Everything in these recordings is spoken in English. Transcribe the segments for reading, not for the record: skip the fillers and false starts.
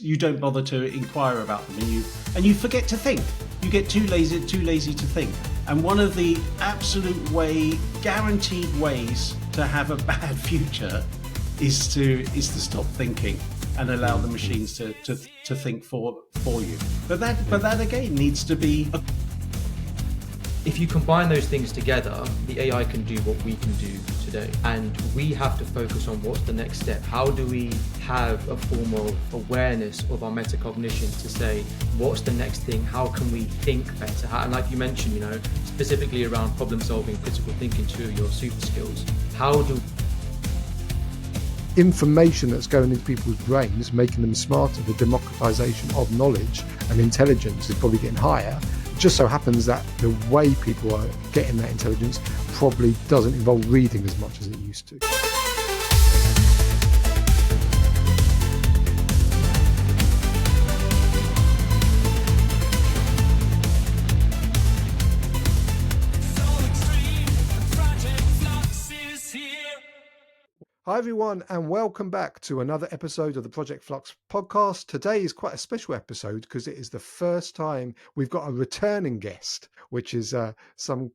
you don't bother to inquire about them, and you forget to think. You get too lazy to think. And one of the guaranteed ways to have a bad future is to stop thinking and allow the machines to think for you. But that again needs to be. If you combine those things together, the AI can do what we can do today. And we have to focus on what's the next step. How do we have a form of awareness of our metacognition to say, what's the next thing? How can we think better? And like you mentioned, specifically around problem solving, critical thinking, two of your super skills. How do information that's going into people's brains, making them smarter, the democratization of knowledge and intelligence is probably getting higher. It just so happens that the way people are getting that intelligence probably doesn't involve reading as much as it used to. Hi everyone, and welcome back to another episode of the Project Flux podcast. Today is quite a special episode because it is the first time we've got a returning guest, which is some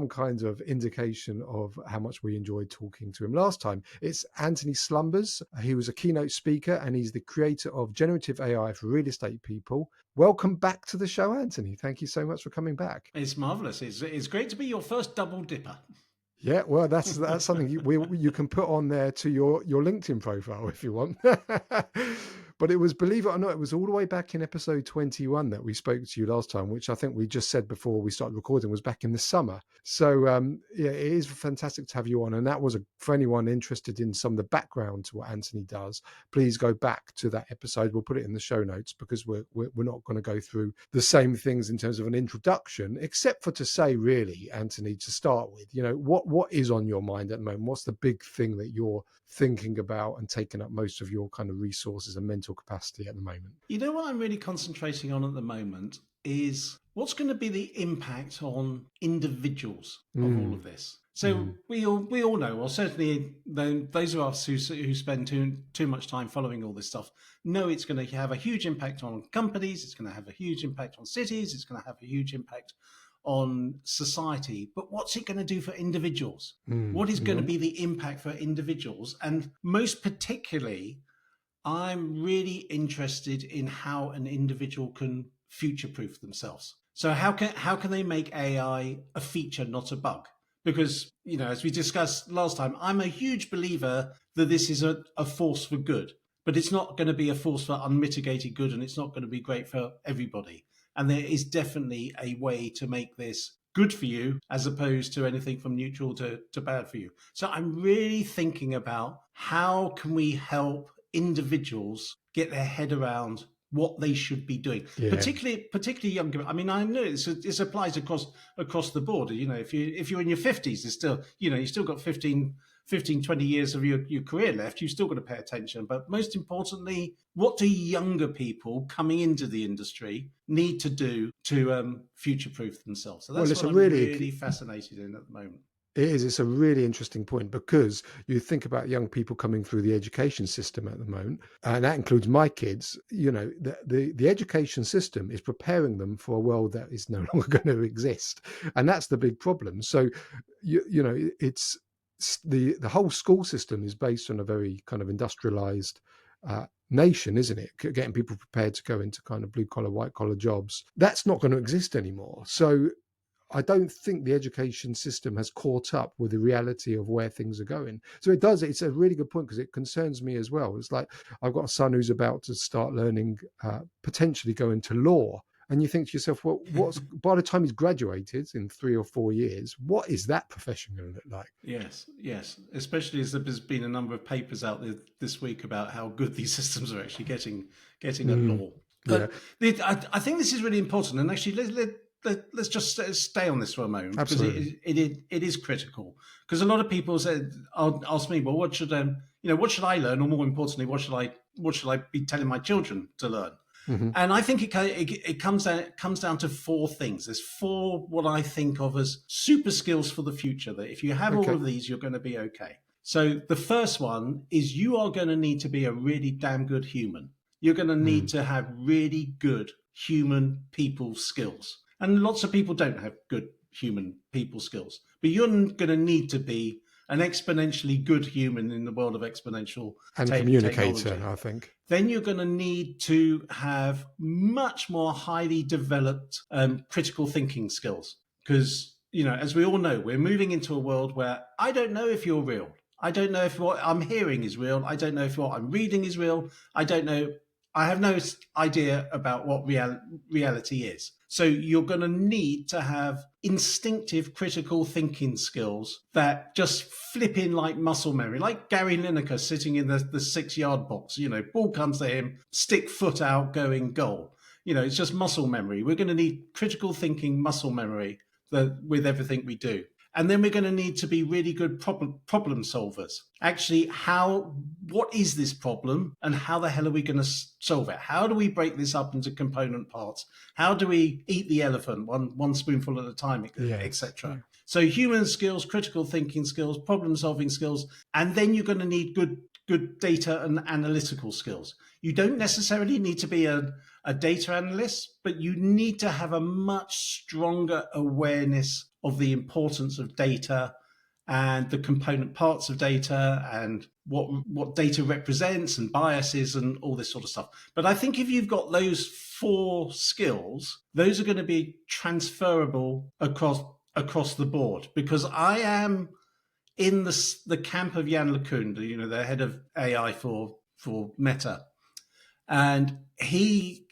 kind of indication of how much we enjoyed talking to him last time. It's Antony Slumbers. He was a keynote speaker and he's the creator of generative AI for real estate people. Welcome back to the show, Antony. Thank you so much for coming back. It's marvelous. It's great to be your first double dipper. Yeah, well, that's something you can put on there to your LinkedIn profile if you want. But it was, believe it or not, it was all the way back in episode 21 that we spoke to you last time, which I think we just said before we started recording was back in the summer. So yeah, it is fantastic to have you on. And that was for anyone interested in some of the background to what Antony does, please go back to that episode. We'll put it in the show notes because we're not going to go through the same things in terms of an introduction, except for to say, really, Antony, to start with, what is on your mind at the moment? What's the big thing that you're thinking about and taking up most of your kind of resources and mental capacity at the moment? What I'm really concentrating on at the moment is what's going to be the impact on individuals of all of this. So we all know, or certainly those of us who spend too much time following all this stuff, know it's going to have a huge impact on companies, it's going to have a huge impact on cities, it's going to have a huge impact on society. But what's it going to do for individuals? What is going to be the impact for individuals? And most particularly, I'm really interested in how an individual can future-proof themselves. So how can they make AI a feature, not a bug? Because, as we discussed last time, I'm a huge believer that this is a force for good, but it's not going to be a force for unmitigated good, and it's not going to be great for everybody. And there is definitely a way to make this good for you as opposed to anything from neutral to bad for you. So I'm really thinking about how can we help individuals get their head around what they should be doing, particularly younger. I mean, I know this applies across the board. If you're in your 50s, there's still, you've still got 15, 20 years of your career left. You've still got to pay attention. But most importantly, what do younger people coming into the industry need to do to future-proof themselves? So that's what I'm really fascinated in at the moment. It is. It's a really interesting point because you think about young people coming through the education system at the moment, and that includes my kids. The education system is preparing them for a world that is no longer going to exist, and that's the big problem. So, it's the whole school system is based on a very kind of industrialized nation, isn't it? Getting people prepared to go into kind of blue collar, white collar jobs. That's not going to exist anymore. So I don't think the education system has caught up with the reality of where things are going. So it's a really good point because it concerns me as well. It's like I've got a son who's about to start learning, potentially go into law. And you think to yourself, well, by the time he's graduated in 3 or 4 years, what is that profession going to look like? Yes. Especially as there's been a number of papers out there this week about how good these systems are actually getting at law. But I think this is really important. And actually, let's just stay on this for a moment. Absolutely. Because it is critical. Because a lot of people ask me, well, what should I learn? Or more importantly, what should I be telling my children to learn? Mm-hmm. And I think it comes down to 4 things. There's 4 what I think of as super skills for the future, that if you have all of these, you're going to be okay. So the first one is you are going to need to be a really damn good human. you're going to need to have really good human people skills. And lots of people don't have good human people skills, but you're going to need to be an exponentially good human in the world of exponential and communicator, technology. I think. Then you're going to need to have much more highly developed critical thinking skills. Because, as we all know, we're moving into a world where I don't know if you're real. I don't know if what I'm hearing is real. I don't know if what I'm reading is real. I don't know. I have no idea about what reality is. So you're going to need to have instinctive critical thinking skills that just flip in like muscle memory, like Gary Lineker sitting in the 6-yard box. Ball comes to him, stick foot out, going goal. It's just muscle memory. We're going to need critical thinking muscle memory with everything we do. And then we're going to need to be really good problem solvers. Actually, what is this problem and how the hell are we going to solve it? How do we break this up into component parts? How do we eat the elephant one spoonful at a time, etc.? So human skills, critical thinking skills, problem solving skills, and then you're going to need good data and analytical skills. You don't necessarily need to be a data analyst, but you need to have a much stronger awareness of the importance of data and the component parts of data and what data represents and biases and all this sort of stuff. But I think if you've got those 4 skills, those are going to be transferable across the board, because I am in the camp of Jan LeCun, the head of AI for Meta. And he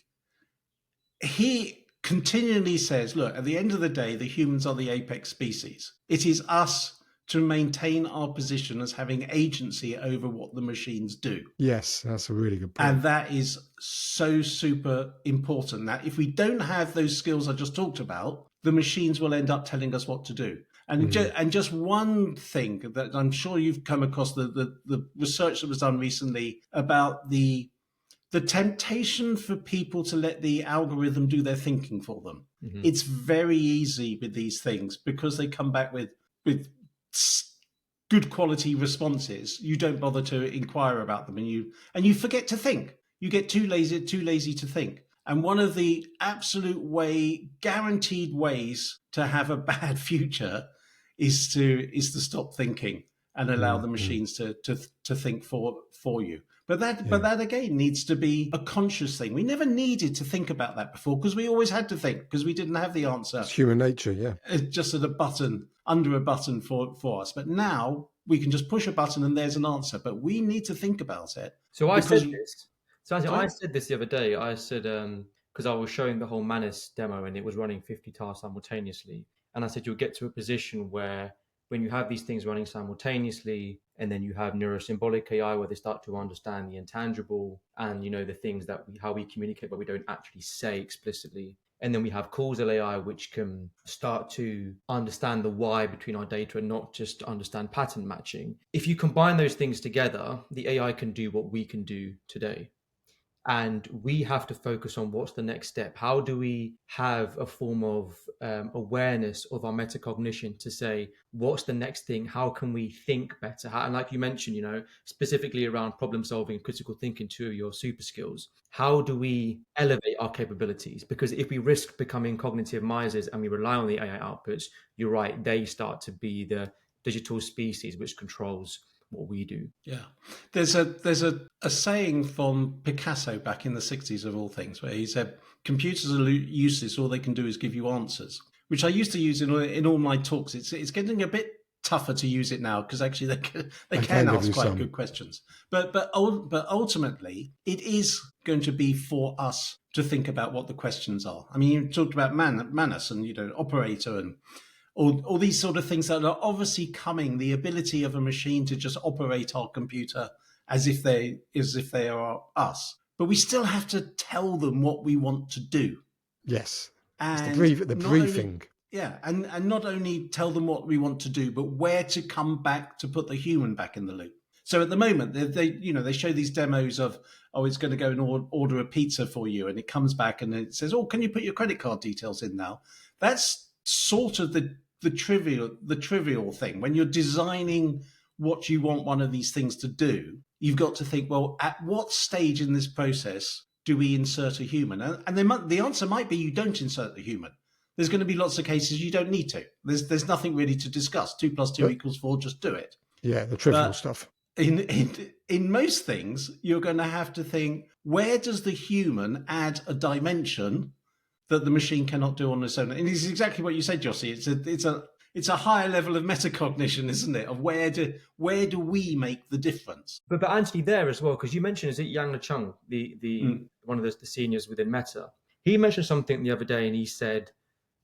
continually says, look, at the end of the day, the humans are the apex species. It is us to maintain our position as having agency over what the machines do. Yes, that's a really good point. And that is so super important, that if we don't have those skills I just talked about, the machines will end up telling us what to do. And just one thing that I'm sure you've come across, the research that was done recently about the temptation for people to let the algorithm do their thinking for them. Mm-hmm. It's very easy with these things because they come back with good quality responses. You don't bother to inquire about them, and you forget to think. You get too lazy to think. And one of the absolute guaranteed ways to have a bad future is to stop thinking and allow the machines to think for you. But that again needs to be a conscious thing. We never needed to think about that before because we always had to think because we didn't have the answer. It's human nature, yeah. It's just at under a button for us. But now we can just push a button and there's an answer. But we need to think about it. So I said this. So I said this the other day. I said because I was showing the whole Manus demo and it was running 50 tasks simultaneously, and I said you'll get to a position where when you have these things running simultaneously, and then you have neurosymbolic AI where they start to understand the intangible and, the things how we communicate, but we don't actually say explicitly. And then we have causal AI, which can start to understand the why between our data and not just understand pattern matching. If you combine those things together, the AI can do what we can do today. And we have to focus on what's the next step. How do we have a form of awareness of our metacognition to say, what's the next thing? How can we think better? And like you mentioned, specifically around problem solving and critical thinking, 2 of your super skills. How do we elevate our capabilities? Because if we risk becoming cognitive misers and we rely on the AI outputs, you're right, they start to be the digital species which controls what we do. Yeah. There's a saying from Picasso back in the 60s of all things, where he said, computers are useless, all they can do is give you answers, which I used to use in all my talks. It's getting a bit tougher to use it now because actually they can ask quite good questions. But ultimately, it is going to be for us to think about what the questions are. I mean, you talked about Manus and, operator and all these sort of things that are obviously coming, the ability of a machine to just operate our computer as if they are us. But we still have to tell them what we want to do. Yes. And the briefing. And not only tell them what we want to do, but where to come back to put the human back in the loop. So at the moment, they show these demos of, it's going to go and order a pizza for you, and it comes back and it says, can you put your credit card details in now? That's sort of the trivial thing when you're designing what you want one of these things to do. you've got to think, well, at what stage in this process do we insert a human? And the answer might be you don't insert the human. There's going to be lots of cases you don't need to. There's nothing really to discuss. 2 + 2 = 4. Just do it. Yeah, the trivial But stuff. In most things, you're going to have to think, where does the human add a dimension that the machine cannot do on its own? And it's exactly what you said, Jossie. It's a higher level of metacognition, isn't it? Of where do we make the difference? But Anthony, there as well, because you mentioned, is it Yang LeCheng, the one of the seniors within Meta? He mentioned something the other day, and he said,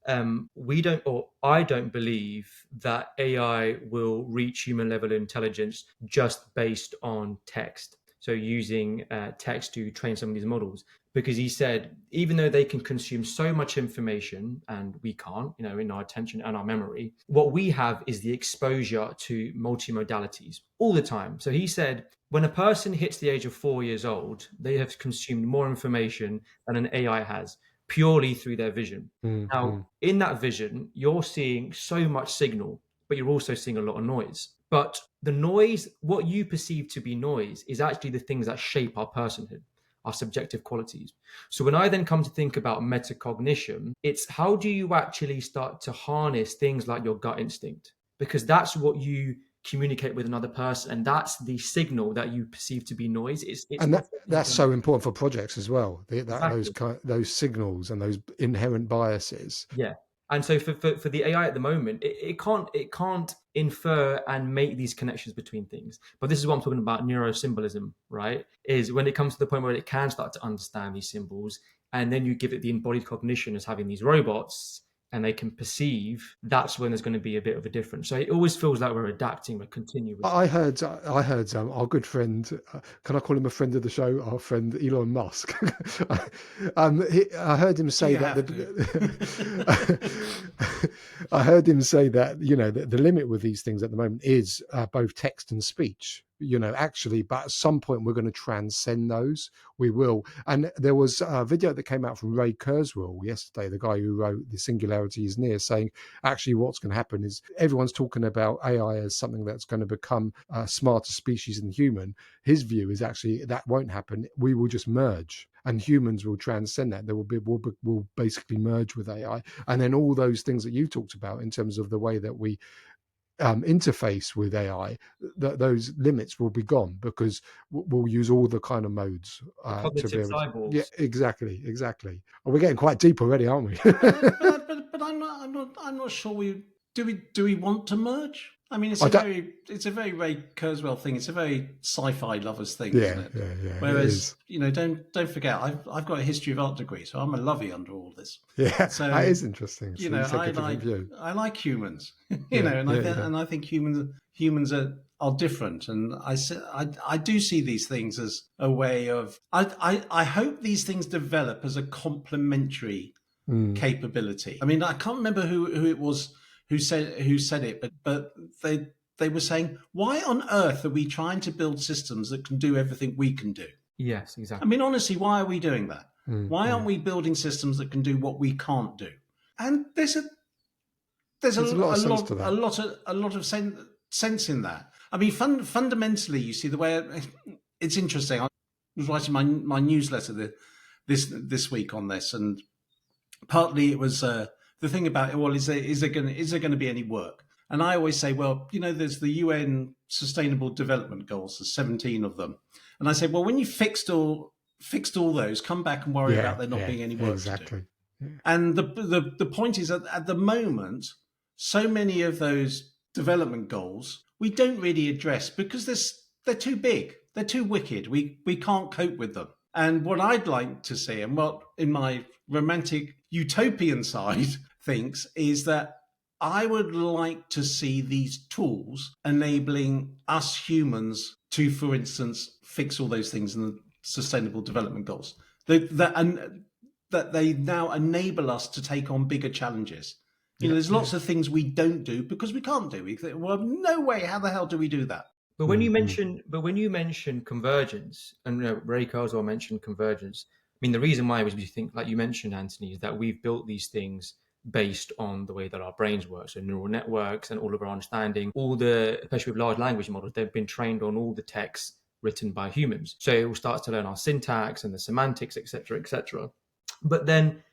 I don't believe that AI will reach human level intelligence just based on text. So using text to train some of these models, because he said, even though they can consume so much information and we can't, in our attention and our memory, what we have is the exposure to multimodalities all the time. So he said, when a person hits the age of 4 years old, they have consumed more information than an AI has, purely through their vision. Now, in that vision, you're seeing so much signal, but you're also seeing a lot of noise. But the noise, what you perceive to be noise, is actually the things that shape our personhood, our subjective qualities. So when I then come to think about metacognition, it's how do you actually start to harness things like your gut instinct? Because that's what you communicate with another person, and that's the signal that you perceive to be noise. That's so important for projects as well. Exactly. Those signals and those inherent biases. Yeah. And so for the AI at the moment, it can't infer and make these connections between things. But this is what I'm talking about, neurosymbolism, right? Is when it comes to the point where it can start to understand these symbols, and then you give it the embodied cognition as having these robots, and they can perceive, that's when there's going to be a bit of a difference. So it always feels like we're adapting, we're continuing. I heard our good friend, can I call him a friend of the show? Our friend Elon Musk. I heard him say that. I heard him say that the limit with these things at the moment is both text and speech. Actually, but at some point we're going to transcend those. We will. And there was a video that came out from Ray Kurzweil yesterday, the guy who wrote The Singularity is Near, saying actually what's going to happen is everyone's talking about AI as something that's going to become a smarter species than human. His view is actually that won't happen. We will just merge, and humans will transcend that. There will basically merge with AI, and then all those things that you talked about in terms of the way that we interface with AI, those limits will be gone because we'll use all the kind of modes to be able to. Cyborgs. Yeah, exactly. Well, we're getting quite deep already, aren't we? but I'm not sure do we want to merge? I mean, it's a very Ray Kurzweil thing. It's a very sci-fi lovers thing, isn't it? Yeah. Whereas, don't forget, I've got a history of art degree, so I'm a lovey under all this. Yeah, so that is interesting. So I like humans, and I think humans are different, and I do see these things as a way of. I hope these things develop as a complementary capability. I mean, I can't remember who it was who said it, but they were saying, why on earth are we trying to build systems that can do everything we can do? Yes, exactly. I mean, honestly, why are we doing that? Why aren't we building systems that can do what we can't do? And there's a lot of sense in that. I mean, fundamentally, you see the way it's interesting. I was writing my newsletter this week on this, and partly it was the thing about it. Well, is there going to be any work? And I always say, well, there's the UN Sustainable Development Goals. There's 17 of them, and I say, well, when you fixed all those, come back and worry about there not being any work to do. Yeah. And the point is that at the moment, so many of those development goals we don't really address because they're too big, they're too wicked. We can't cope with them. And what I'd like to see, and what in my romantic utopian side thinks, is that I would like to see these tools enabling us humans to, for instance, fix all those things in the Sustainable Development Goals. That they now enable us to take on bigger challenges. There's lots of things we don't do because we can't do. We think, well, no way. How the hell do we do that? But when you mention convergence, and Ray Kurzweil mentioned convergence, I mean, the reason why was we think, like you mentioned, Anthony, is that we've built these things based on the way that our brains work. So neural networks and all of our understanding, especially with large language models, they've been trained on all the text written by humans. So it will start to learn our syntax and the semantics, etc., etc. But then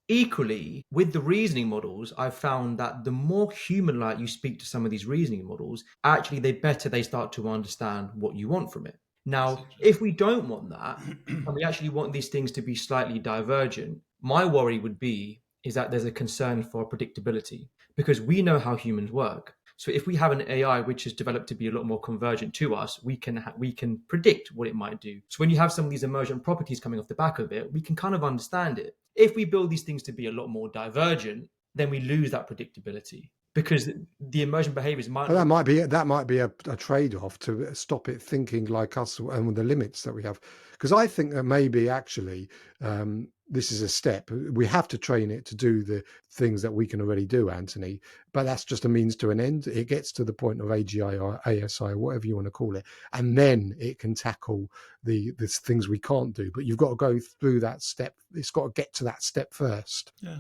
equally, with the reasoning models, I've found that the more human-like you speak to some of these reasoning models, actually, they start to understand what you want from it. Now, if we don't want that, and we actually want these things to be slightly divergent, my worry would be is that there's a concern for predictability, because we know how humans work. So if we have an AI which is developed to be a lot more convergent to us, we can predict what it might do. So when you have some of these emergent properties coming off the back of it, we can kind of understand it. If we build these things to be a lot more divergent, then we lose that predictability, because the emergent behaviors might. Well, that might be a trade-off to stop it thinking like us and with the limits that we have. Because I think that maybe actually this is a step. We have to train it to do the things that we can already do, Anthony. But that's just a means to an end. It gets to the point of AGI or ASI, or whatever you want to call it, and then it can tackle the things we can't do. But you've got to go through that step. It's got to get to that step first. Yeah.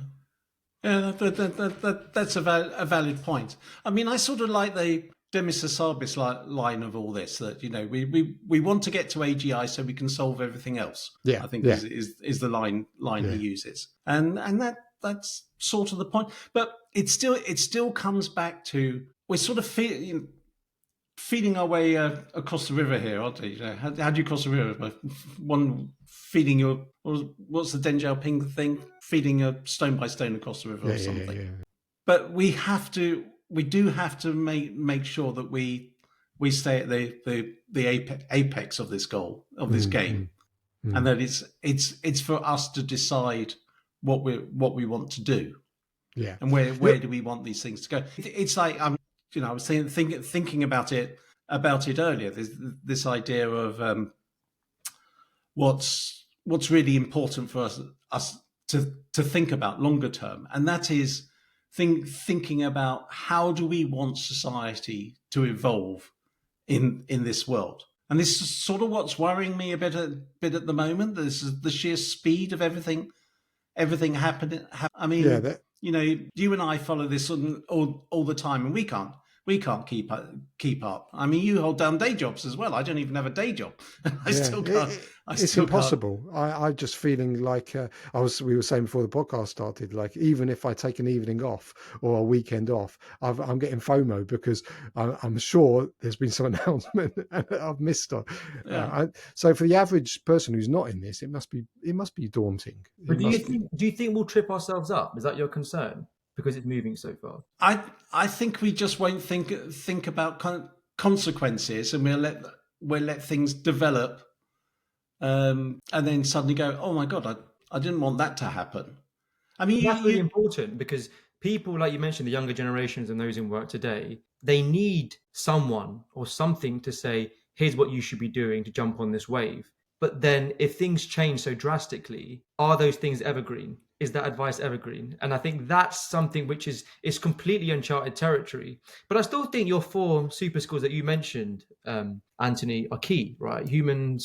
Yeah, that's a valid point. I mean, I sort of like the Demis Hassabis line of all this, that, you know, we want to get to AGI so we can solve everything else. Yeah, I think yeah. is the line he uses, and that's sort of the point. But it still comes back to, we're sort of feeding our way across the river here, aren't we? You know, how do you cross the river? One feeding your, what's the Deng Xiaoping thing? Feeding a stone by stone across the river or something. Yeah. But we do have to make sure that we stay at the apex of this goal, of this game, and that it's for us to decide what we want to do. Yeah. And where do we want these things to go? It's like I was thinking about it earlier. There's this idea of what's really important for us to think about longer term, and that is thinking about how do we want society to evolve in this world. And this is sort of what's worrying me a bit at the moment. This is the sheer speed of everything happening. I mean, you and I follow this all the time, and we can't keep up. I mean, you hold down day jobs as well. I don't even have a day job. Still can't. It's impossible. I'm just feeling like we were saying before the podcast started, like even if I take an evening off or a weekend off, I'm getting FOMO because I'm sure there's been some announcement and I've missed it. Yeah. So for the average person who's not in this, it must be daunting. But do you think we'll trip ourselves up? Is that your concern? Because it's moving so far. I think we just won't think about consequences, and we'll let things develop, and then suddenly go, oh my God, I didn't want that to happen. I mean, that's really important, because people, like you mentioned, the younger generations and those in work today, they need someone or something to say, here's what you should be doing to jump on this wave. But then if things change so drastically, are those things evergreen? Is that advice evergreen? And I think that's something which is completely uncharted territory. But I still think your 4 super skills that you mentioned, Anthony, are key, right? Human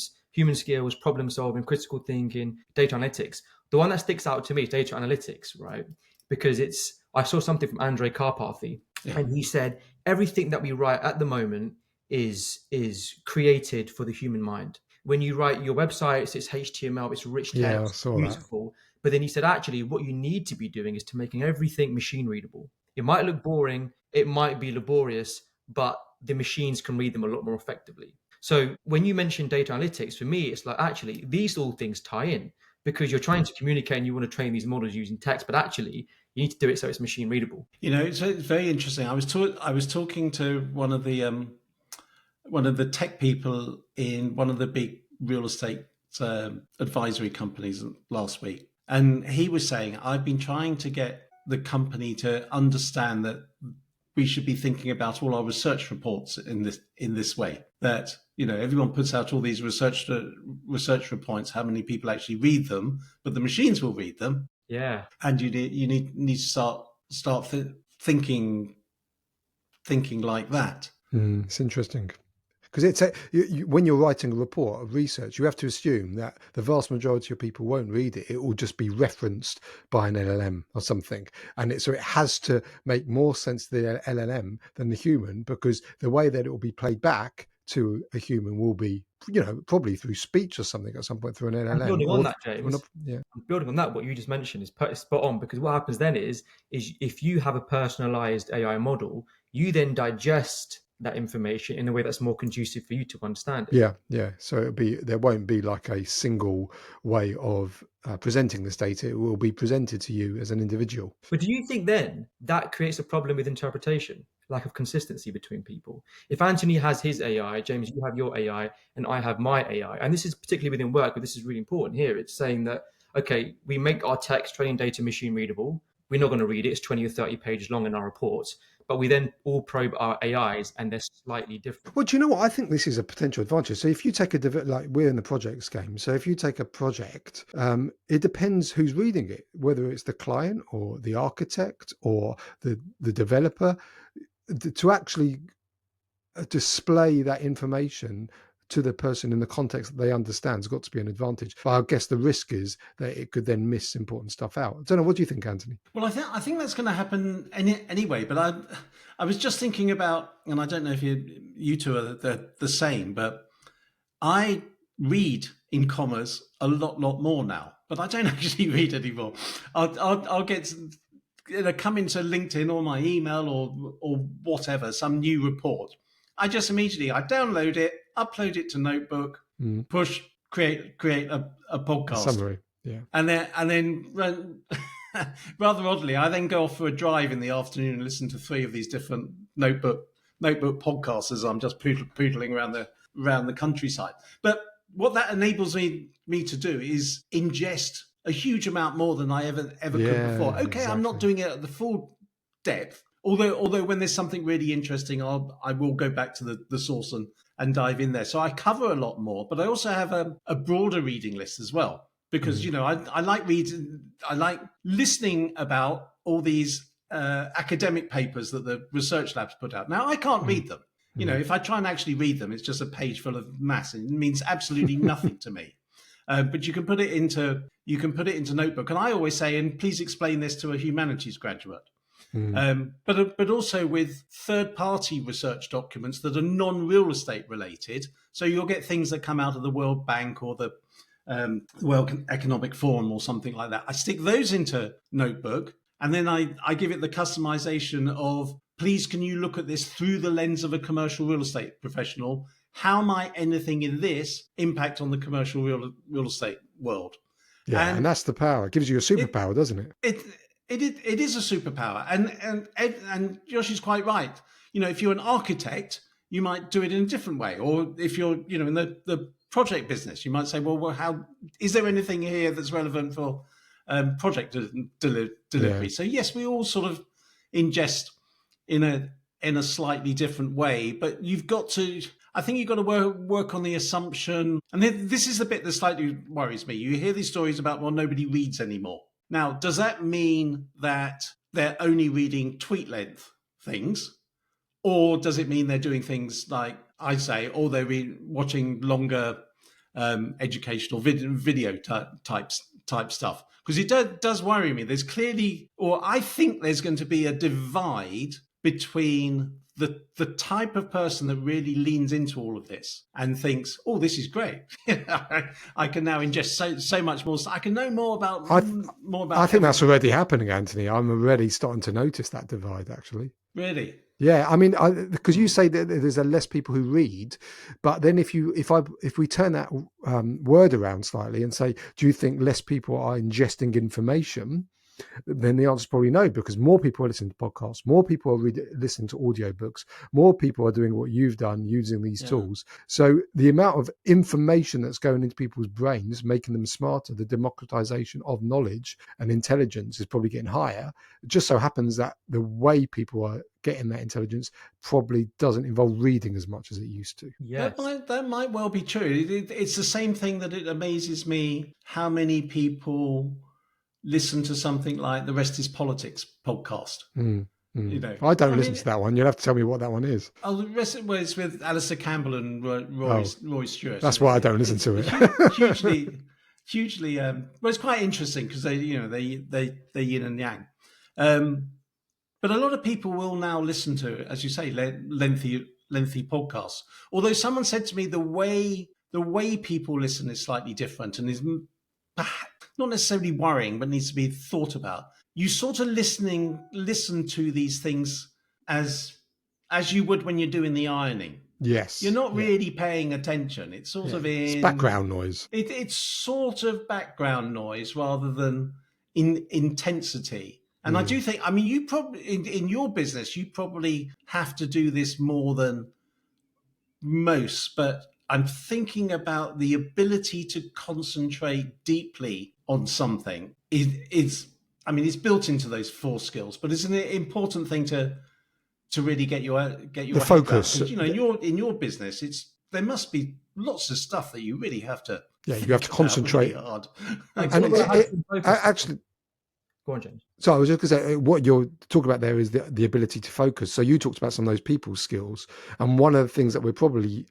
skills, problem solving, critical thinking, data analytics. The one that sticks out to me is data analytics, right? Because I saw something from Andrej Karpathy, and he said, everything that we write at the moment is created for the human mind. When you write your websites, it's HTML, it's rich text, beautiful. But then he said, actually, what you need to be doing is to making everything machine readable. It might look boring, it might be laborious, but the machines can read them a lot more effectively. So when you mention data analytics, for me, it's like, actually, these all things tie in, because you're trying to communicate and you want to train these models using text, but actually you need to do it so it's machine readable. You know, it's very interesting. I was talking to one of the tech people in one of the big real estate advisory companies last week. And he was saying, I've been trying to get the company to understand that we should be thinking about all our research reports in this way. That, you know, everyone puts out all these research reports, how many people actually read them, but the machines will read them. Yeah. And you need to start thinking like that. It's interesting. Because when you're writing a report of research, you have to assume that the vast majority of people won't read it. It will just be referenced by an LLM or something. And so it has to make more sense to the LLM than the human, because the way that it will be played back to a human will be, probably through speech or something at some point, through an I'm LLM. building Or on that, James. yeah. I'm building on that. What you just mentioned is spot on, because what happens then is if you have a personalized AI model, you then digest that information in a way that's more conducive for you to understand it. Yeah. So there won't be like a single way of presenting this data. It will be presented to you as an individual. But do you think then that creates a problem with interpretation, lack of consistency between people? If Anthony has his AI, James, you have your AI, and I have my AI, and this is particularly within work, but this is really important here. It's saying that, okay, we make our text training data machine readable. We're not going to read it. It's 20 or 30 pages long in our reports. But we then all probe our AIs and they're slightly different. Well, do you know what? I think this is a potential advantage. So if you take like we're in the projects game. So if you take a project, it depends who's reading it, whether it's the client or the architect or the developer, to actually display that information to the person in the context that they understand has got to be an advantage. But I guess the risk is that it could then miss important stuff out. I don't know. What do you think, Anthony? Well, I think that's going to happen anyway. But I was just thinking about, and I don't know if you two are the same, but I read in commas a lot more now. But I don't actually read anymore. I'll get come into LinkedIn or my email or whatever, some new report. I just immediately I download it, upload it to Notebook, push create a podcast A summary, yeah, and then rather oddly, I then go off for a drive in the afternoon and listen to 3 of these different notebook podcasts as I'm just poodling around the countryside. But what that enables me to do is ingest a huge amount more than I ever could before. Okay, exactly. I'm not doing it at the full depth. Although when there's something really interesting, I will go back to the source and dive in there. So I cover a lot more, but I also have a broader reading list as well, because I like reading, I like listening about all these academic papers that the research labs put out. Now I can't read them. If I try and actually read them, it's just a page full of maths. It means absolutely nothing to me. But you can put it into Notebook, and I always say, and please explain this to a humanities graduate. But also with third-party research documents that are non-real estate related. So you'll get things that come out of the World Bank or the World Economic Forum or something like that. I stick those into Notebook, and then I give it the customization of, please, can you look at this through the lens of a commercial real estate professional? How might anything in this impact on the commercial real estate world? Yeah, and that's the power. It gives you a superpower, doesn't it? It is a superpower, and Josh is quite right. If you're an architect, you might do it in a different way, or if you're in the project business, you might say, well, how is there anything here that's relevant for project delivery? Yeah. So yes, we all sort of ingest in a slightly different way, but you've got to. I think you've got to work on the assumption, and this is the bit that slightly worries me. You hear these stories about, well, nobody reads anymore. Now, does that mean that they're only reading tweet length things? Or does it mean they're doing things like I say, or they're watching longer educational video type stuff? Because it does worry me. There's clearly, or I think there's going to be a divide between the type of person that really leans into all of this and thinks, oh, this is great. I can now ingest so much more. I can know more about. I think that's already happening, Anthony. I'm already starting to notice that divide, actually. Really? Yeah, I mean, because you say that there's less people who read, but then if we turn that word around slightly and say, do you think less people are ingesting information? Then the answer is probably no, because more people are listening to podcasts, more people are listening to audiobooks, more people are doing what you've done using these tools. So the amount of information that's going into people's brains, making them smarter, the democratization of knowledge and intelligence is probably getting higher. It just so happens that the way people are getting that intelligence probably doesn't involve reading as much as it used to. Yes. That might well be true. It's the same thing that it amazes me how many people listen to something like the Rest is Politics podcast. I don't listen to that one. You'll have to tell me what that one is. Oh, the rest was with Alistair Campbell and Roy Stewart. That's why I don't listen to it. hugely. Well, it's quite interesting because they yin and yang. But a lot of people will now listen to, as you say, lengthy lengthy podcasts. Although someone said to me the way people listen is slightly different and is not necessarily worrying, but needs to be thought about. You sort of listen to these things as you would when you're doing the ironing. Yes. You're not really paying attention. It's sort of it's background noise. It's sort of background noise rather than intensity. And I do think, I mean, you probably, in your business, you probably have to do this more than most, but I'm thinking about the ability to concentrate deeply on something is I mean, it's built into those 4 skills, but it's an important thing to really get your the focus. You know, in your business, there must be lots of stuff that you really have to. Yeah, you have to concentrate really hard. And actually, go on, James. So I was just going to say, what you're talking about there is the ability to focus. So you talked about some of those people skills, and one of the things that we're probably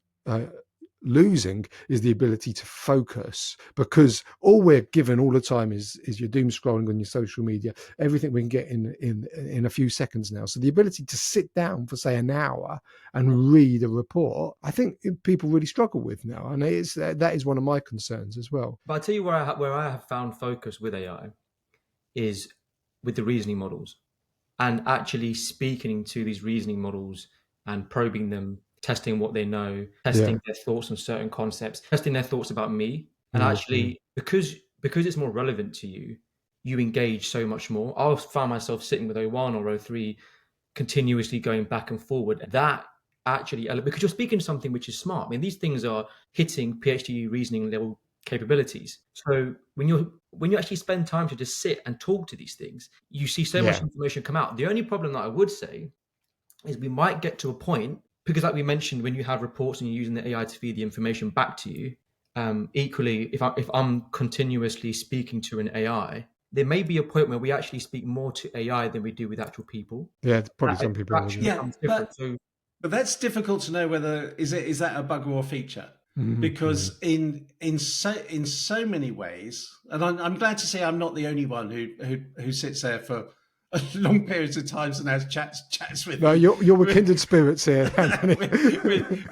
losing is the ability to focus, because all we're given all the time is you're doom scrolling on your social media, everything we can get in a few seconds now. So the ability to sit down for say an hour and read a report, I think people really struggle with now, and that is one of my concerns as well. But I'll tell you where I have found focus with AI is with the reasoning models, and actually speaking to these reasoning models and probing them, testing what they know, testing their thoughts on certain concepts, testing their thoughts about me. And actually, because it's more relevant to you, you engage so much more. I found myself sitting with O1 or O3, continuously going back and forward. That actually, because you're speaking something which is smart. I mean, these things are hitting PhD reasoning level capabilities. So when you actually spend time to just sit and talk to these things, you see so much information come out. The only problem that I would say is we might get to a point, because like we mentioned, when you have reports and you're using the AI to feed the information back to you, equally, if I'm continuously speaking to an AI, there may be a point where we actually speak more to AI than we do with actual people. Yeah, probably some people. But that's difficult to know whether is that a bug or a feature. Because in so many ways, and I'm glad to say I'm not the only one who sits there for long periods of times and has chats with. No, you're with kindred spirits here,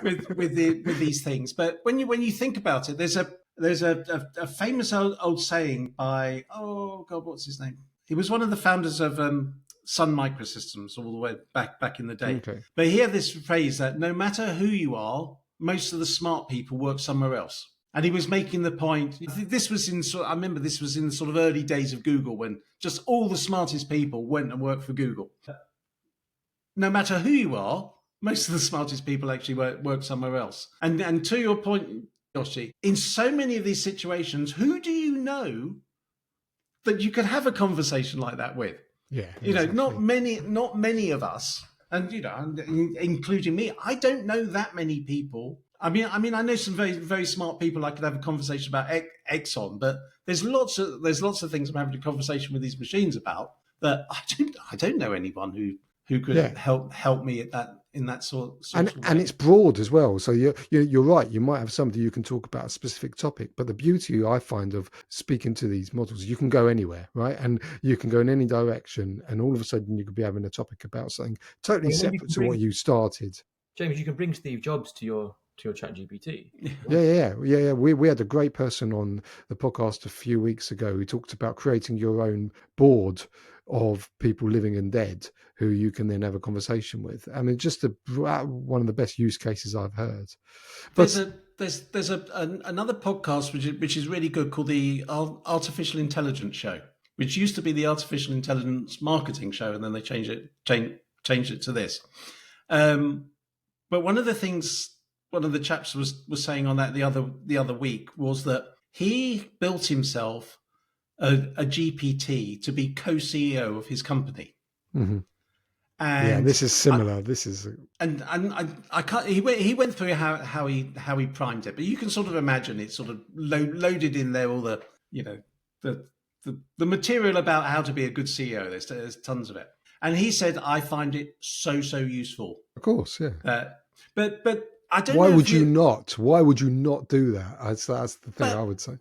with these things. But when you think about it, there's a famous old saying by what's his name? He was one of the founders of Sun Microsystems all the way back in the day. Okay. But he had this phrase that no matter who you are, most of the smart people work somewhere else. And he was making the point, I remember this was in the sort of early days of Google, when just all the smartest people went and worked for Google. No matter who you are, most of the smartest people actually work somewhere else. And to your point, Yoshi, in so many of these situations, who do you know that you could have a conversation like that with? Yeah. You know, not many of us, and you know, including me, I don't know that many people. I mean, I know some very, very smart people I could have a conversation about Exxon, but there's lots of things I'm having a conversation with these machines about that I don't know anyone who could help me in that sort and of way. And it's broad as well. So you're right. You might have somebody you can talk about a specific topic, but the beauty I find of speaking to these models, you can go anywhere, right? And you can go in any direction, and all of a sudden you could be having a topic about something totally separate to what you started. James, you can bring Steve Jobs to your ChatGPT. Yeah. We had a great person on the podcast a few weeks ago who talked about creating your own board of people living and dead who you can then have a conversation with. I mean, just one of the best use cases I've heard. But there's another podcast which is really good called the Artificial Intelligence Show, which used to be the Artificial Intelligence Marketing Show, and then they changed it to this. But one of the things one of the chaps was saying on that the other week was that he built himself a GPT to be co-CEO of his company. Mm-hmm. And this is similar. And I can't. He went through how he primed it, but you can sort of imagine it sort of loaded in there all the the material about how to be a good CEO. There's tons of it, and he said I find it so useful. Of course, yeah. But I don't. Why would you not? Why would you not do that? That's the thing I would say.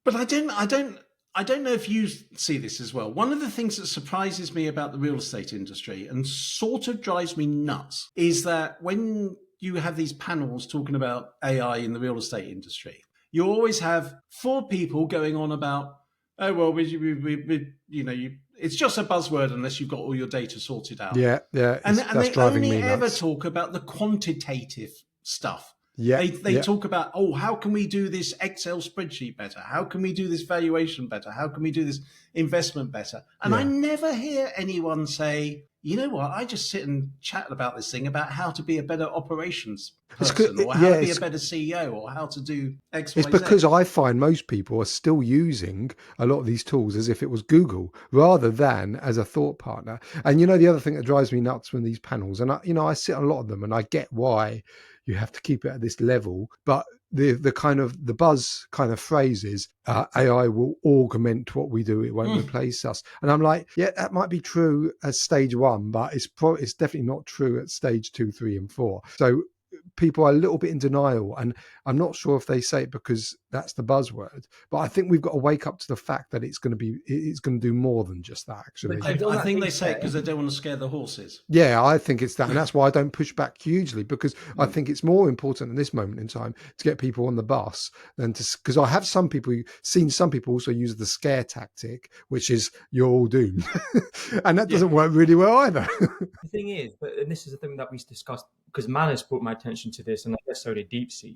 But I don't. I don't know if you see this as well. One of the things that surprises me about the real estate industry and sort of drives me nuts is that when you have these panels talking about AI in the real estate industry, you always have 4 people going on about, oh, well, it's just a buzzword unless you've got all your data sorted out. Yeah, And that's they driving only me ever nuts. talk about the quantitative stuff. Yeah, They talk about, oh, how can we do this Excel spreadsheet better? How can we do this valuation better? How can we do this investment better? And I never hear anyone say, you know what, I just sit and chat about this thing about how to be a better operations person or how to be a better CEO or how to do X, Y, It's Z. because I find most people are still using a lot of these tools as if it was Google rather than as a thought partner. And the other thing that drives me nuts when these panels, and I sit on a lot of them, and I get why you have to keep it at this level, but the kind of the buzz kind of phrases, AI will augment what we do, it won't replace us. And I'm like, yeah, that might be true at stage 1, but it's definitely not true at stage 2, 3, and 4. So people are a little bit in denial, and I'm not sure if they say it because that's the buzzword, but I think we've got to wake up to the fact that it's going to do more than just that, actually. I think they say it because they don't want to scare the horses. Yeah, I think it's that, and that's why I don't push back hugely, because I think it's more important at this moment in time to get people on the bus than to, because I have seen some people also use the scare tactic, which is you're all doomed, and that doesn't work really well either. The thing is, and this is the thing that we discussed, because Manus brought my attention to this, and I guess so did DeepSeek.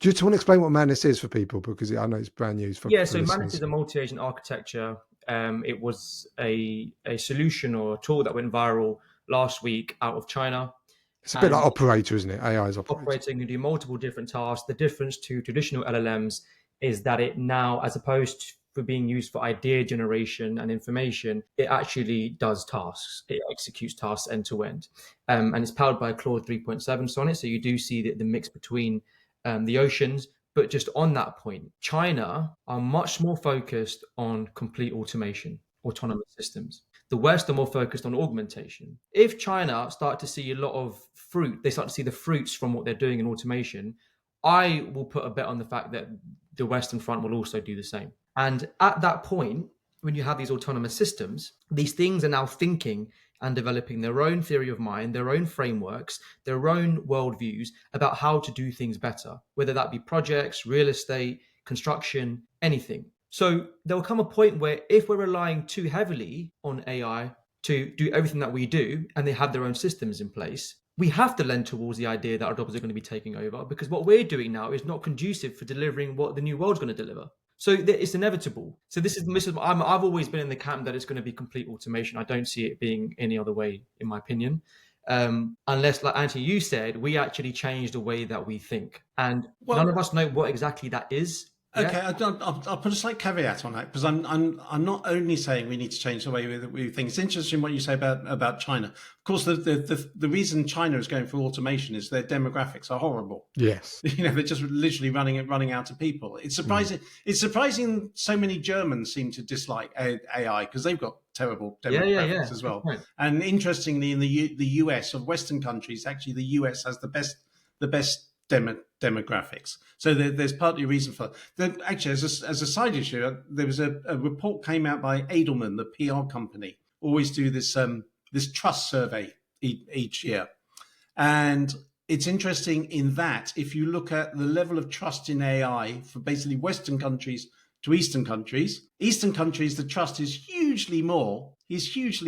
Do you want to explain what Manus is for people? Because I know it's brand new for Yeah, so Manus is a multi-agent architecture. It was a solution or a tool that went viral last week out of China. It's a bit like Operator, isn't it? AI is Operating can do multiple different tasks. The difference to traditional LLMs is that it now, as opposed for being used for idea generation and information, it actually does tasks. It executes tasks end to end. And it's powered by Claude 3.7 Sonnet. So you do see the mix between the oceans. But just on that point, China are much more focused on complete automation, autonomous systems. The West are more focused on augmentation. If China start to see a lot of fruit, they start to see the fruits from what they're doing in automation, I will put a bet on the fact that the Western front will also do the same. And at that point, when you have these autonomous systems, these things are now thinking and developing their own theory of mind, their own frameworks, their own worldviews about how to do things better, whether that be projects, real estate, construction, anything. So there will come a point where if we're relying too heavily on AI to do everything that we do, and they have their own systems in place, we have to lend towards the idea that our jobs are going to be taking over, because what we're doing now is not conducive for delivering what the new world's going to deliver. So it's inevitable. So I've always been in the camp that it's going to be complete automation. I don't see it being any other way, in my opinion. Unless, like Antony, you said, we actually change the way that we think. And none of us know what exactly that is. Okay, I'll put a slight caveat on that, because I'm not only saying we need to change the way we think. It's interesting what you say about China. Of course, the reason China is going for automation is their demographics are horrible. Yes, they're just literally running out of people. It's surprising. It's surprising so many Germans seem to dislike AI because they've got terrible demographics as well. Right. And interestingly, in the US, of Western countries, actually the US has the best demographics. So there's partly a reason for that. Actually, as a side issue, there was a report came out by Edelman, the PR company, always do this trust survey each year. And it's interesting in that if you look at the level of trust in AI for basically Western countries to Eastern countries, the trust is hugely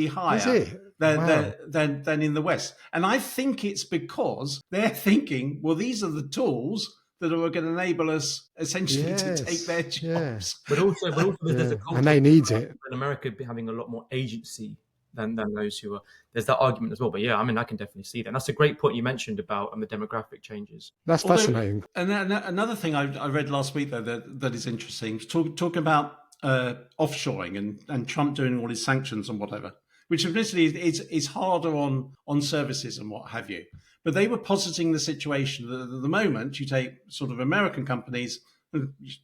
higher than in the West. And I think it's because they're thinking, well, these are the tools that are going to enable us essentially to take their jobs. Yeah. But also there's a culture, and they need it. In America having a lot more agency than those who are. There's that argument as well. But yeah, I mean, I can definitely see that. And that's a great point you mentioned about the demographic changes. That's fascinating. And another thing I read last week, though, that is interesting, talking about offshoring and Trump doing all his sanctions and whatever, which obviously is harder on services and what have you. But they were positing the situation that at the moment, you take sort of American companies,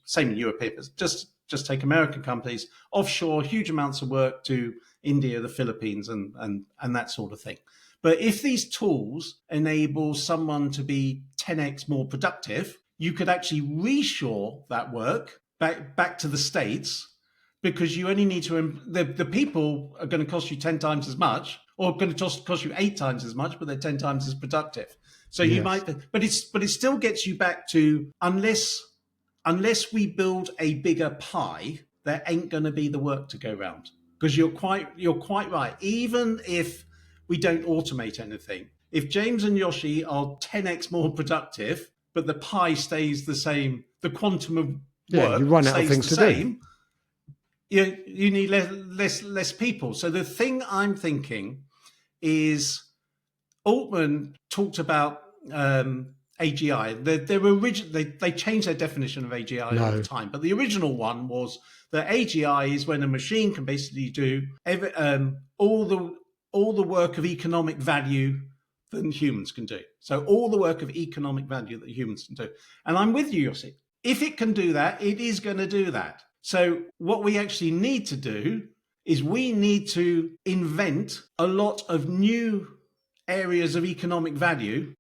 same in Europe, just take American companies, offshore huge amounts of work to India, the Philippines, and that sort of thing. But if these tools enable someone to be 10x more productive, you could actually reshore that work back to the States because you only need to, the people are going to cost you 10 times as much, or going to cost you 8 times as much, but they're 10 times as productive. So you might, but it still gets you back to, unless we build a bigger pie, there ain't going to be the work to go round. Because you're quite right. Even if we don't automate anything, if James and Yoshi are 10x more productive, but the pie stays the same, the quantum of work you run out of stays things the to same, you need less people. So the thing I'm thinking is, Altman talked about AGI. They changed their definition of AGI all the time, but the original one was that AGI is when a machine can basically do all the work of economic value that humans can do. So all the work of economic value that humans can do. And I'm with you, Yossi. If it can do that, it is going to do that. So what we actually need to do is we need to invent a lot of new areas of economic value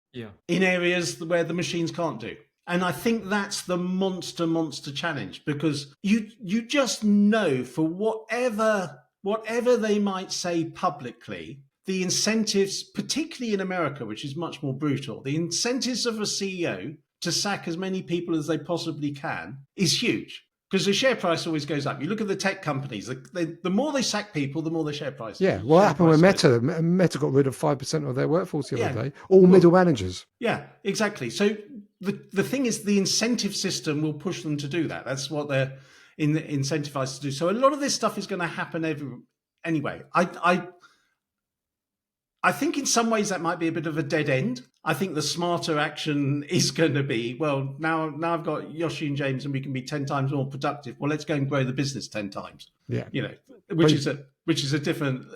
in areas where the machines can't do. And I think that's the monster challenge, because you just know, for whatever they might say publicly, the incentives, particularly in America, which is much more brutal, the incentives of a CEO to sack as many people as they possibly can is huge, because the share price always goes up. You look at the tech companies, the more they sack people, the more their share price. Yeah, what happened with Meta? Meta got rid of 5% of their workforce the other day, all middle managers. Yeah, exactly. So the thing is, the incentive system will push them to do that. That's what they're incentivized to do. So a lot of this stuff is going to happen anyway. I think in some ways that might be a bit of a dead end. I think the smarter action is going to be, well, now I've got Yoshi and James and we can be 10 times more productive. Well, let's go and grow the business 10 times. Yeah. Which is a different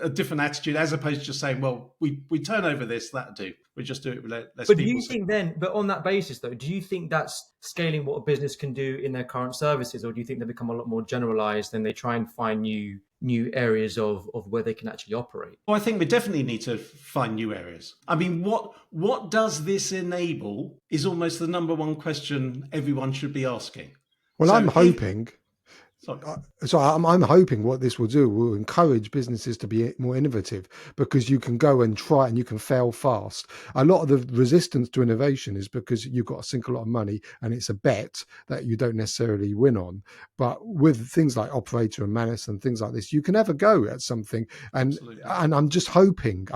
attitude, as opposed to just saying, well, we turn over this, that'll do. We just do it with less people. But do you think then, but on that basis though, do you think that's scaling what a business can do in their current services, or do you think they become a lot more generalized and they try and find new areas of where they can actually operate? Well, I think we definitely need to find new areas. I mean, what does this enable is almost the number one question everyone should be asking. Well, I'm hoping what this will do will encourage businesses to be more innovative, because you can go and try and you can fail fast. A lot of the resistance to innovation is because you've got to sink a lot of money and it's a bet that you don't necessarily win on. But with things like Operator and Manus and things like this, you can have a go at something. And I'm just hoping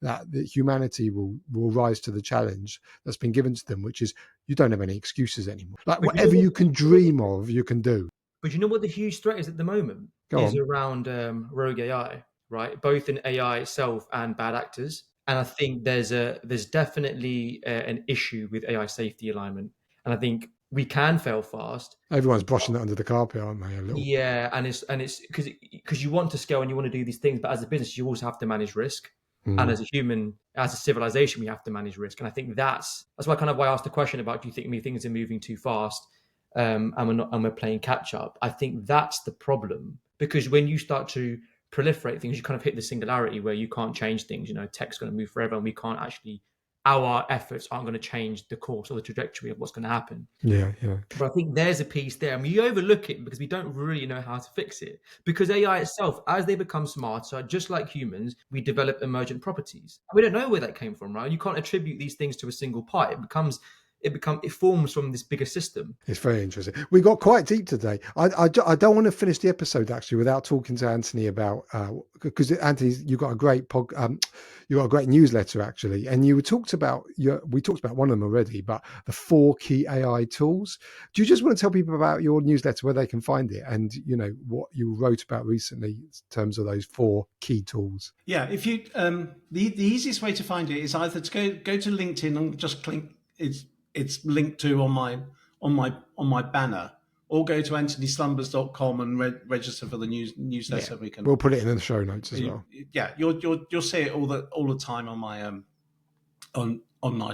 that humanity will rise to the challenge that's been given to them, which is you don't have any excuses anymore. Like whatever you can dream of, you can do. But you know what the huge threat is at the moment? Around rogue AI, right? Both in AI itself and bad actors. And I think there's definitely an issue with AI safety alignment. And I think we can fail fast. Everyone's brushing that under the carpet, aren't they? A little. Yeah, and it's because you want to scale and you want to do these things, but as a business, you also have to manage risk. And as a human, as a civilization, we have to manage risk. And I think that's why I asked the question about, do you think things are moving too fast? And we're playing catch up. I think that's the problem, because when you start to proliferate things, you kind of hit the singularity where you can't change things. Tech's going to move forever, and we can't actually. Our efforts aren't going to change the course or the trajectory of what's going to happen. Yeah. But I think there's a piece there, and we overlook it because we don't really know how to fix it. Because AI itself, as they become smarter, just like humans, we develop emergent properties. We don't know where that came from, right? You can't attribute these things to a single part. It forms from this bigger system. It's very interesting. We got quite deep today. I don't want to finish the episode actually without talking to Antony about because Antony, you got a great you got a great newsletter actually, and we talked about one of them already, but the 4 key AI tools. Do you just want to tell people about your newsletter, where they can find it, and what you wrote about recently in terms of those 4 key tools? Yeah, if you the easiest way to find it is either to go to LinkedIn and just click it's linked to on my banner, or go to antonyslumbers.com and register for the newsletter. Yeah. We'll put it in the show notes as well. Yeah, you'll see it all the time on my on my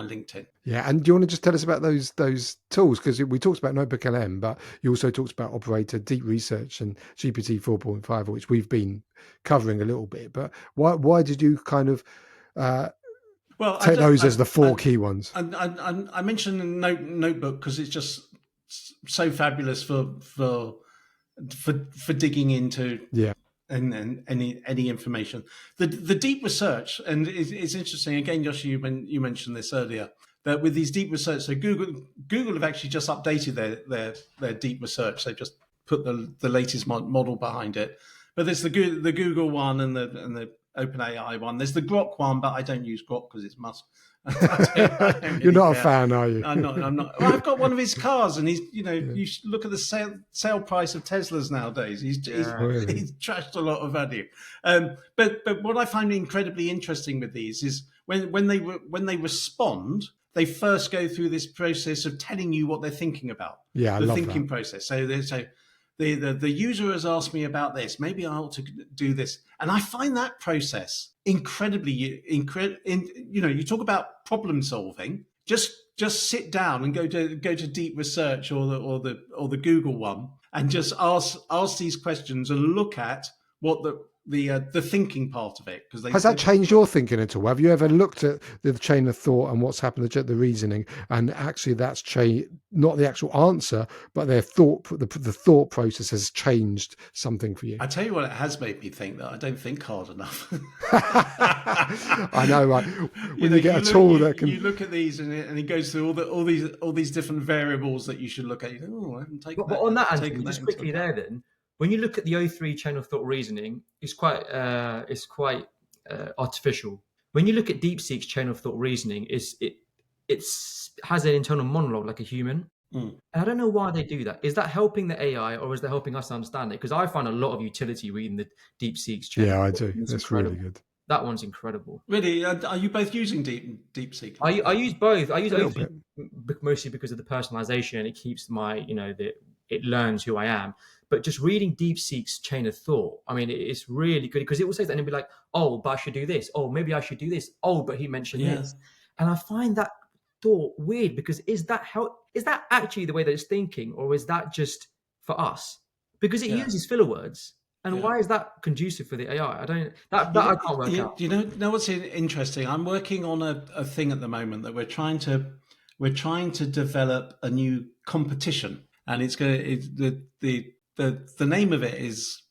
LinkedIn. Yeah, and do you want to just tell us about those tools? Because we talked about Notebook LM, but you also talked about Operator, Deep Research, and GPT 4.5, which we've been covering a little bit. But why did you kind of take those as the 4 key ones? I mentioned Notebook because it's just so fabulous for for digging into Yeah. and any information. The deep research, and it's interesting again, Josh, you mentioned this earlier, that with these deep research, so Google have actually just updated their deep research. They just put the latest model behind it. But there's the Google one and the OpenAI one. There's the Grok one, but I don't use Grok because it's Musk. I don't really You're not care. a fan, are you? I'm not. Well, I've got one of his cars, and he's, you should look at the sale price of Teslas nowadays. He's trashed a lot of value. But what I find incredibly interesting with these is when they respond, they first go through this process of telling you what they're thinking about. Yeah, I the love thinking that. process. So the user has asked me about this. Maybe I ought to do this, and I find that process incredibly. You talk about problem solving. Just sit down and go to deep research or the Google one, and just ask these questions and look at what the thinking part of it. Has that changed your thinking at all? Have you ever looked at the chain of thought and what's happened to the reasoning, and actually that's changed, not the actual answer, but the thought process has changed something for you? I tell you what, it has made me think that I don't think hard enough. I know, right? When you get a tool that can, you look at these and it goes through all these different variables that you should look at. You go, I haven't taken that. But on that, Anthony, just quickly there, then. When you look at the O3 chain of thought reasoning, it's quite artificial. When you look at DeepSeek's chain of thought reasoning, it has an internal monologue like a human. And I don't know why they do that. Is that helping the AI or is that helping us understand it? Because I find a lot of utility reading the DeepSeek's chain. Yeah, I do. That's incredible. really good. That one's incredible. Really? Are you both using DeepSeek? I use both. I use O3 mostly because of the personalization. It keeps my, it learns who I am. But just reading DeepSeek's chain of thought, I mean, it's really good because it will say that and it'll be like, oh, but I should do this. Oh, maybe I should do this. Oh, but he mentioned this. And I find that thought weird because is that actually the way that it's thinking, or is that just for us? Because it uses filler words. And why is that conducive for the AI? I can't work out. Do you know what's interesting? I'm working on a thing at the moment that we're trying to develop a new competition, and the name of it is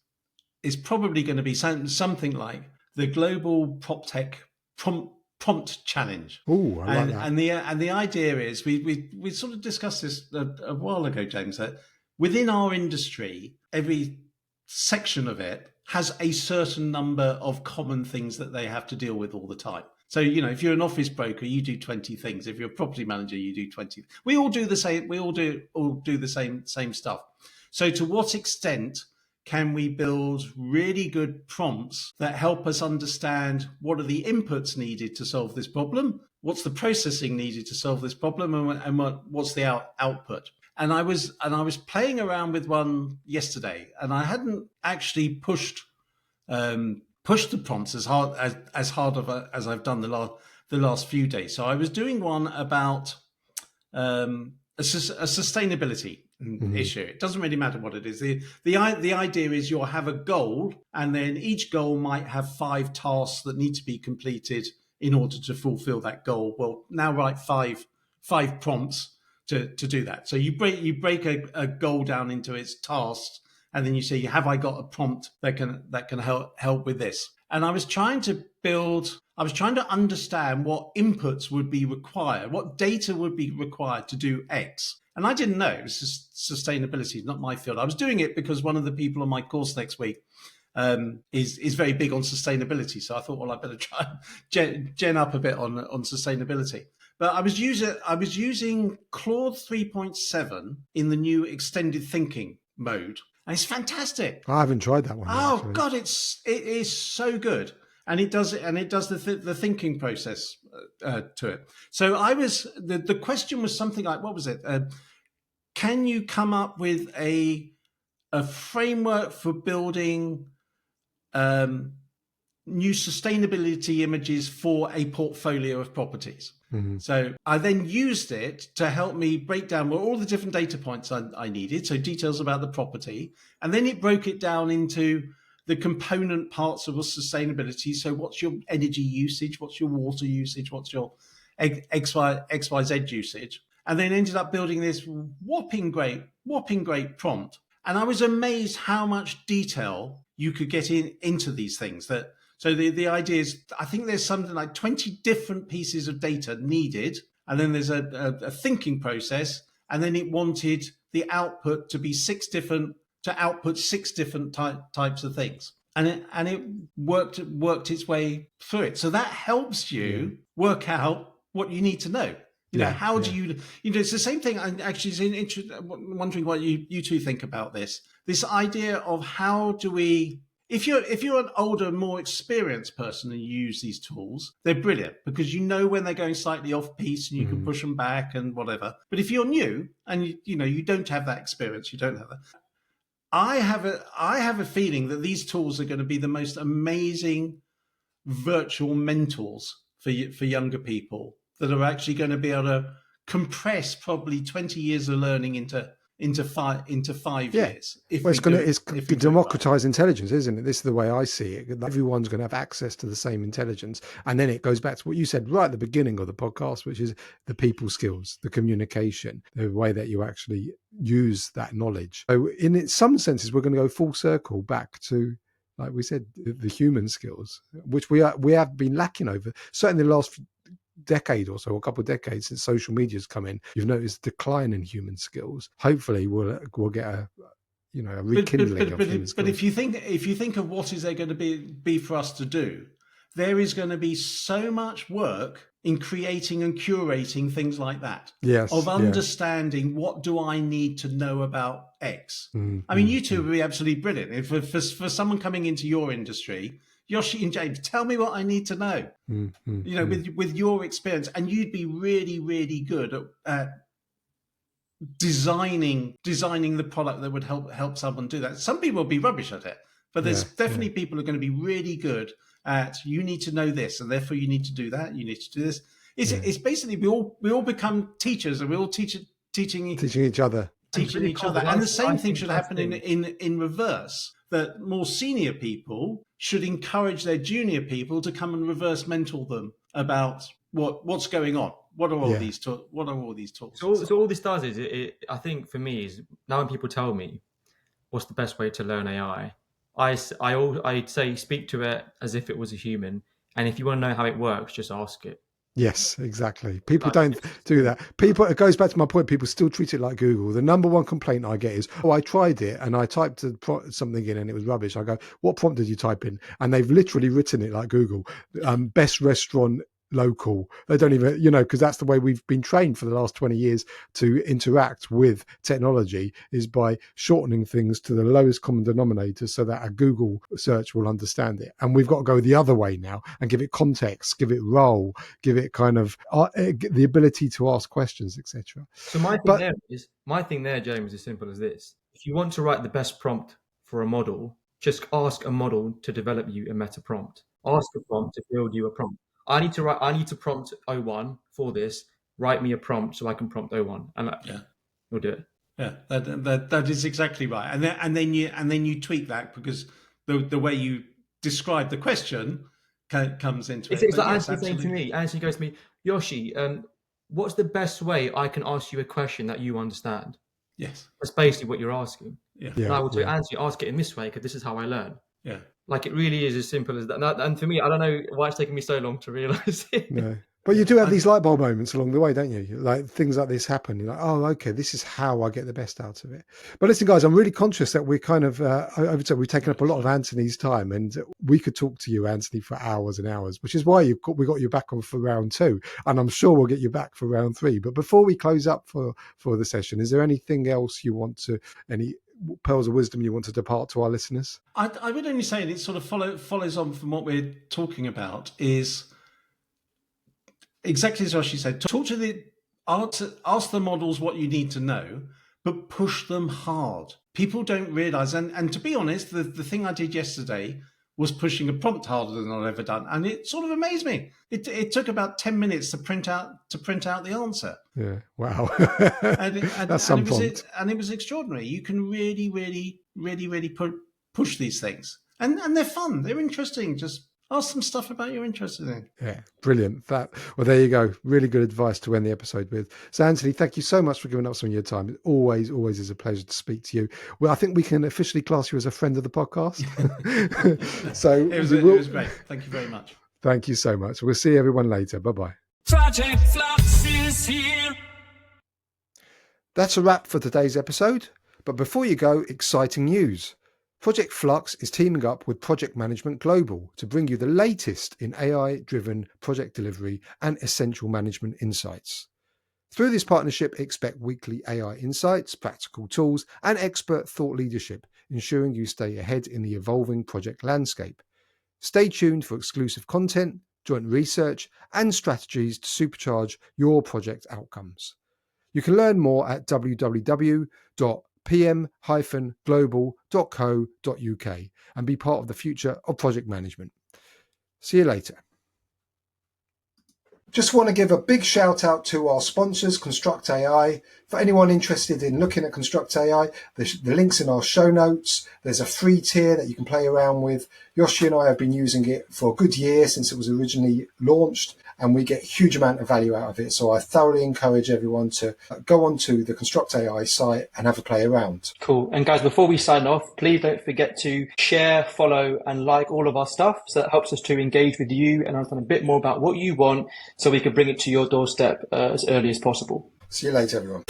probably going to be something like the Global PropTech Prompt Challenge. Oh, I like that. And the idea is we sort of discussed this a while ago, James, that within our industry, every section of it has a certain number of common things that they have to deal with all the time. So, if you're an office broker, you do 20 things. If you're a property manager, you do 20. We all do the same. We all do the same stuff. So to what extent can we build really good prompts that help us understand what are the inputs needed to solve this problem? What's the processing needed to solve this problem? And what's the output? And I was playing around with one yesterday, and I hadn't actually pushed the prompts as hard as I've done the last few days. So I was doing one about a sustainability issue. It doesn't really matter what it is. The idea is you'll have a goal, and then each goal might have 5 tasks that need to be completed in order to fulfill that goal. Well, now write five prompts to do that. So you break a goal down into its tasks, and then you say, have I got a prompt that can help with this? And I was trying to understand what inputs would be required, what data would be required to do X. And I didn't know. Sustainability is not my field. I was doing it because one of the people on my course next week is very big on sustainability. So I thought, well, I better try and gen up a bit on sustainability. But I was using Claude 3.7 in the new extended thinking mode. And it's fantastic. I haven't tried that one. Oh actually. God, it is so good, and it does the thinking process to it. So the question was something like, what was it? Can you come up with a framework for building new sustainability images for a portfolio of properties? Mm-hmm. So I then used it to help me break down all the different data points I needed, so details about the property, and then it broke it down into the component parts of sustainability. So what's your energy usage, what's your water usage, what's your XYZ usage, and then ended up building this whopping great prompt. And I was amazed how much detail you could get into these things. So the idea is, I think there's something like 20 different pieces of data needed, and then there's a thinking process, and then it wanted the output to be output six different types of things. And it worked its way through it. So that helps you work out what you need to know. How do you it's the same thing. I'm actually wondering what you two think about this idea of how do we, if you're an older, more experienced person and you use these tools, they're brilliant because you know when they're going slightly off piece and you can push them back and whatever. But if you're new and you don't have that experience, you don't have that. I have a feeling that these tools are going to be the most amazing virtual mentors for younger people that are actually going to be able to compress probably 20 years of learning into 5 years. It's going to democratize intelligence, isn't it? This is the way I see it. Everyone's going to have access to the same intelligence. And then it goes back to what you said right at the beginning of the podcast, which is the people skills, the communication, the way that you actually use that knowledge. So in some senses, we're going to go full circle back to, like we said, the human skills, which we have been lacking over, certainly the last decade or so, a couple of decades since social media's come in. You've noticed a decline in human skills. Hopefully we'll get a rekindling of human skills. But if you think of what is there going to be for us to do, there is going to be so much work in creating and curating things like that. Yes. Of understanding what do I need to know about X. I mean, you two would be absolutely brilliant. If for someone coming into your industry, Yoshi and James, tell me what I need to know. With your experience, and you'd be really, really good at designing the product that would help someone do that. Some people will be rubbish at it, but there's definitely people who are going to be really good at. You need to know this, and therefore you need to do that. You need to do this. It's basically we all become teachers, and we all teaching each other. And the same thing should happen in reverse. That more senior people should encourage their junior people to come and reverse mentor them about what's going on. What are all these talks? So all this does is, I think for me, is now when people tell me what's the best way to learn AI, I'd say speak to it as if it was a human, and if you want to know how it works, just ask it. Yes, exactly. People don't do that. It goes back to my point. People still treat it like Google. The number one complaint I get is, I tried it and I typed something in and it was rubbish. I go, what prompt did you type in? And they've literally written it like Google. Best restaurant local. They don't even, because that's the way we've been trained for the last 20 years to interact with technology, is by shortening things to the lowest common denominator so that a Google search will understand it. And we've got to go the other way now and give it context, give it role, give it kind of the ability to ask questions, etc. So my thing there, James, is as simple as this. If you want to write the best prompt for a model, just ask a model to develop you a meta prompt. Ask a prompt to build you a prompt. I need to prompt O1 for this. Write me a prompt so I can prompt O1, and we'll do it. Yeah, that is exactly right. And then you tweak that because the way you describe the question comes into it. It's like Anthony saying to me. Anthony goes to me, Yoshi, what's the best way I can ask you a question that you understand? Yes, that's basically what you're asking. Yeah. And I will say, Anthony, ask it in this way because this is how I learn. Yeah. Like it really is as simple as that. And for me, I don't know why it's taken me so long to realize it. No. But you do have these light bulb moments along the way, don't you? Like things like this happen. You're like, oh, okay, this is how I get the best out of it. But listen, guys, I'm really conscious that we're kind of, I would say we've taken up a lot of Anthony's time, and we could talk to you, Anthony, for hours and hours, which is why we got you back on for round 2. And I'm sure we'll get you back for round 3. But before we close up for the session, is there anything else you want to, any pearls of wisdom you want to depart to our listeners? I would only say, and it sort of follows on from what we're talking about, is exactly as Yoshi said. Ask the models what you need to know, but push them hard. People don't realize, and to be honest, the thing I did yesterday was pushing a prompt harder than I've ever done, and it sort of amazed me. It took about 10 minutes to print out the answer. Yeah, wow. That's some prompt. And it was extraordinary. You can really, really, really, really push these things, and they're fun. They're interesting. Just Ask them stuff about you're interested in. Yeah, brilliant. Well, there you go. Really good advice to end the episode with. So, Anthony, thank you so much for giving up some of your time. It always is a pleasure to speak to you. Well, I think we can officially class you as a friend of the podcast. So it was great. Thank you very much. Thank you so much. We'll see everyone later. Bye-bye. Project Flux is here. That's a wrap for today's episode. But before you go, exciting news. Project Flux is teaming up with Project Management Global to bring you the latest in AI-driven project delivery and essential management insights. Through this partnership, expect weekly AI insights, practical tools, and expert thought leadership, ensuring you stay ahead in the evolving project landscape. Stay tuned for exclusive content, joint research, and strategies to supercharge your project outcomes. You can learn more at www.pm-global.co.uk and be part of the future of project management. See you later. Just want to give a big shout out to our sponsors, Construct AI. For anyone interested in looking at Construct AI, the link's in our show notes. There's a free tier that you can play around with. Yoshi and I have been using it for a good year since it was originally launched, and we get a huge amount of value out of it. So I thoroughly encourage everyone to go onto the Construct AI site and have a play around. Cool. And guys, before we sign off, please don't forget to share, follow, and like all of our stuff. So that helps us to engage with you and understand a bit more about what you want, so we can bring it to your doorstep as early as possible. See you later, everyone.